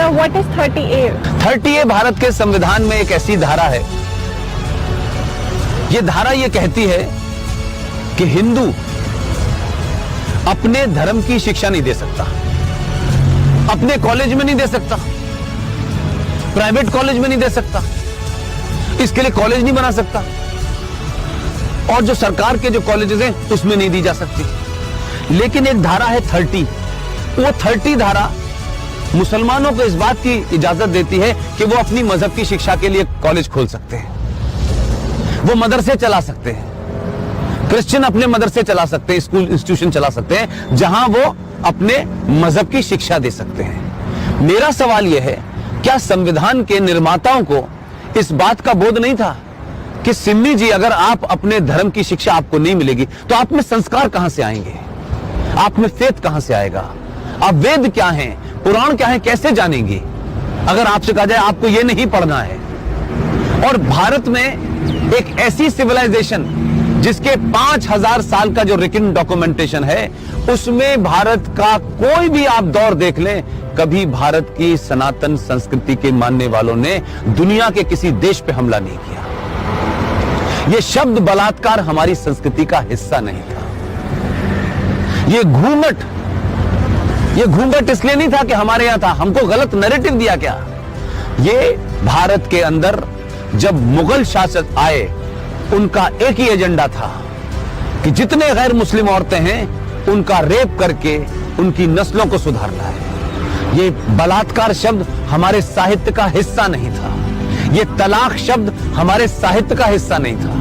Sir, what is 30A? 30A Bharat के संविधान में एक ऐसी धारा है, ये धारा ये कहती है कि हिंदू अपने धर्म की शिक्षा नहीं दे सकता, अपने कॉलेज में नहीं दे सकता, प्राइवेट कॉलेज में नहीं दे सकता, इसके लिए कॉलेज नहीं बना सकता, और जो सरकार के जो कॉलेजेस हैं उसमें नहीं दी जा सकती। लेकिन एक धारा है 30, वो 30 धारा मुसलमानों को इस बात की इजाजत देती है कि वो अपनी मजहब की शिक्षा के लिए कॉलेज खोल सकते हैं, वो मदरसे चला सकते हैं, क्रिश्चियन अपने मदरसे चला सकते हैं, स्कूल इंस्टीट्यूशन चला सकते हैं जहां वो अपने मजहब की शिक्षा दे सकते हैं। मेरा सवाल यह है, क्या संविधान के निर्माताओं को इस बात का बोध नहीं था कि सिम्मी जी, अगर आप अपने धर्म की शिक्षा आपको नहीं मिलेगी तो आप में संस्कार कहां से आएंगे, आप में फेथ कहां से आएगा, आप वेद क्या हैं, पुराण क्या है, कैसे जानेंगे अगर आपसे कहा जाए आपको यह नहीं पढ़ना है। और भारत में एक ऐसी सिविलाइजेशन जिसके 5000 साल का जो रिटन डॉक्यूमेंटेशन है, उसमें भारत का कोई भी आप दौर देख लें, कभी भारत की सनातन संस्कृति के मानने वालों ने दुनिया के किसी देश पे हमला नहीं किया। यह शब्द बलात्कार हमारी संस्कृति का हिस्सा नहीं था। ये घूंघट इसलिए नहीं था कि हमारे यहां था, हमको गलत नैरेटिव दिया क्या। ये भारत के अंदर जब मुगल शासक आए, उनका एक ही एजेंडा था कि जितने गैर मुस्लिम औरतें हैं उनका रेप करके उनकी नस्लों को सुधारना है। ये बलात्कार शब्द हमारे साहित्य का हिस्सा नहीं था, ये तलाक शब्द हमारे साहित्य का हिस्सा नहीं था।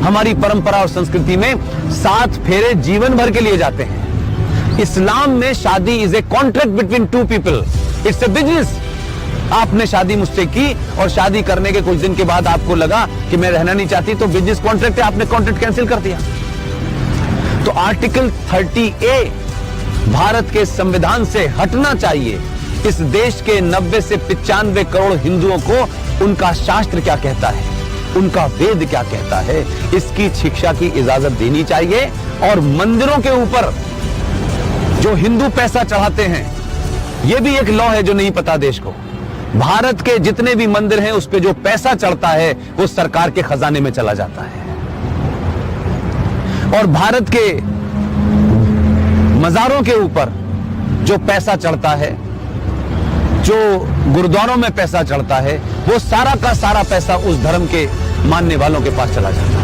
हमारी परंपरा और संस्कृति में 7 फेरे जीवन भर के लिए जाते हैं। इस्लाम में शादी is a contract between 2 people, it's a business. आपने शादी मुझसे की और शादी करने के कुछ दिन के बाद आपको लगा कि मैं रहना नहीं चाहती, तो बिजनेस कॉन्ट्रैक्ट है, आपने कॉन्ट्रैक्ट कैंसिल कर दिया। तो आर्टिकल 30A भारत के संविधान से हटना चाहिए। इस देश के 90 से 95 करोड़ हिंदुओं को उनका शास्त्र क्या कहता है, उनका वेद क्या कहता है, इसकी शिक्षा की इजाजत देनी चाहिए। और मंदिरों के ऊपर जो हिंदू पैसा चढ़ाते हैं, यह भी एक लॉ है जो नहीं पता देश को। भारत के जितने भी मंदिर हैं उस पे जो पैसा चढ़ता है वो सरकार के खजाने में चला जाता है। और भारत के मजारों के ऊपर जो पैसा चढ़ता है, जो गुरुद्वारों में पैसा चढ़ता है, वो सारा का सारा पैसा उस धर्म के मानने वालों के पास चला जाता है।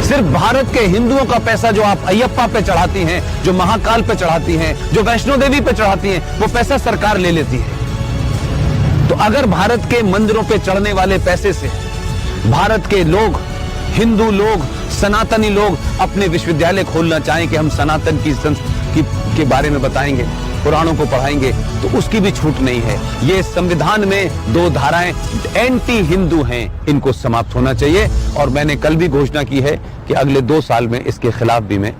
सिर्फ भारत के हिंदुओं का पैसा जो आप अयप्पा पे चढ़ाती हैं, जो महाकाल पे चढ़ाती हैं, जो वैष्णो देवी पे चढ़ाती हैं, वो पैसा सरकार ले लेती है। तो अगर भारत के मंदिरों पे चढ़ने वाले पैसे से भारत के लोग, हिंदू लोग, सनातनी लोग अपने विश्वविद्यालय खोलना चाहें कि हम सनातन के बारे में बताएंगे, पुराणों को पढ़ाएंगे, तो उसकी भी छूट नहीं है। ये संविधान में 2 धाराएं एंटी हिंदू हैं, इनको समाप्त होना चाहिए। और मैंने कल भी घोषणा की है कि अगले 2 साल में इसके खिलाफ भी मैं